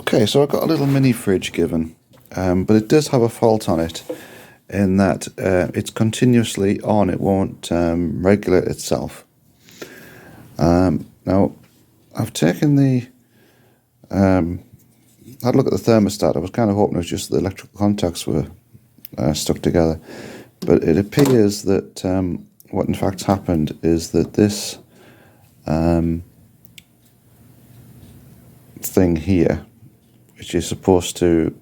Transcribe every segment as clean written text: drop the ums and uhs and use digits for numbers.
Okay, so I've got a little mini fridge given, but it does have a fault on it in that it's continuously on, it won't regulate itself. Now, I've taken had a look at the thermostat. I was kind of hoping it was just the electrical contacts were stuck together, but it appears that what in fact happened is that this thing here, which is supposed to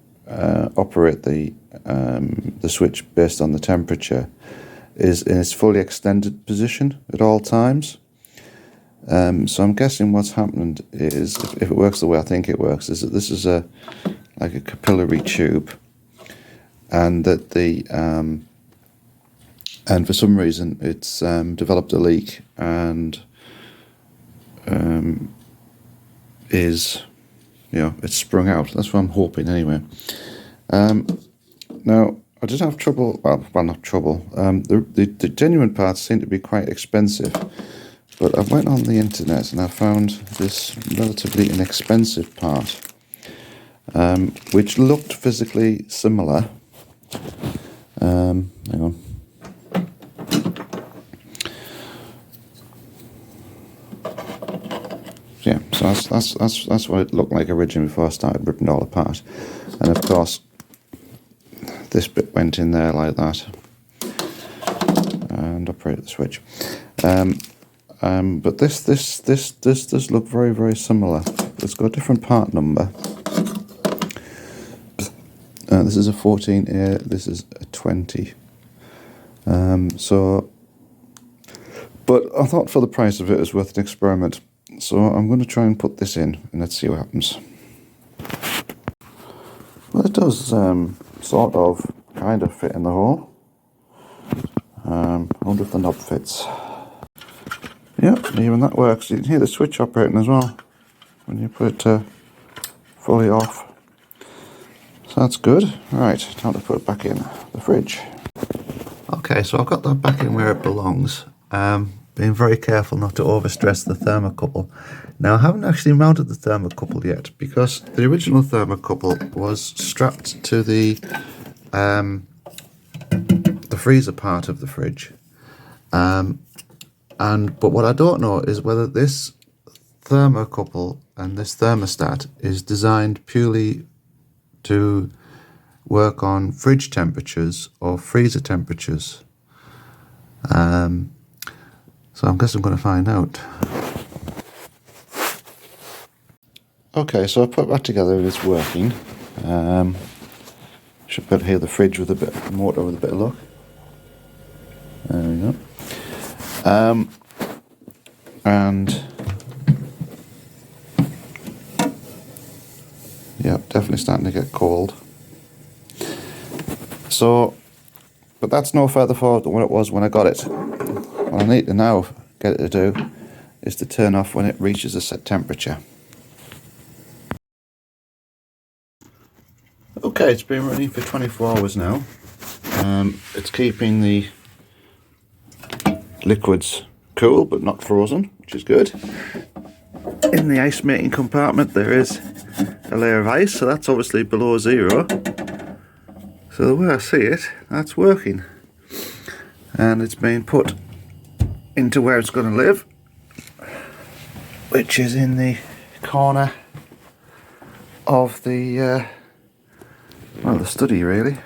operate the switch based on the temperature, is in its fully extended position at all times. So I'm guessing what's happened is, if it works the way I think it works, is that this is like a capillary tube, and that and for some reason it's developed a leak and is, it's sprung out. That's what I'm hoping anyway. Now, I did have trouble, well not trouble, the genuine parts seem to be quite expensive, but I went on the internet and I found this relatively inexpensive part, which looked physically similar. Hang on. Yeah, so that's what it looked like originally before I started ripping it all apart. And of course, this bit went in there like that and operated the switch. But this does look very, very similar. It's got a different part number. This is a 14A, this is a 20. But I thought for the price of it was worth an experiment. So I'm going to try and put this in and let's see what happens. Well, it does sort of kind of fit in the hole. I wonder if the knob fits. Yeah, even that works. You can hear the switch operating as well when you put it fully off. So that's good. Right, time to put it back in the fridge. Okay, so I've got that back in where it belongs. Being very careful not to overstress the thermocouple. Now, I haven't actually mounted the thermocouple yet because the original thermocouple was strapped to the freezer part of the fridge. But what I don't know is whether this thermocouple and this thermostat is designed purely to work on fridge temperatures or freezer temperatures. So I guess I'm going to find out. Okay, so I put that together and it's working. Should be able to hear the fridge with a bit of motor with a bit of luck. There we go. And yeah, definitely starting to get cold. So, but that's no further forward than what it was when I got it. What I need to now get it to do is to turn off when it reaches a set temperature. Okay, it's been running for 24 hours now. It's keeping the liquids cool but not frozen, which is good. In the ice making compartment there is a layer of ice, so that's obviously below zero. So the way I see it, that's working. And it's being put into where it's going to live, which is in the corner of the well, the study really.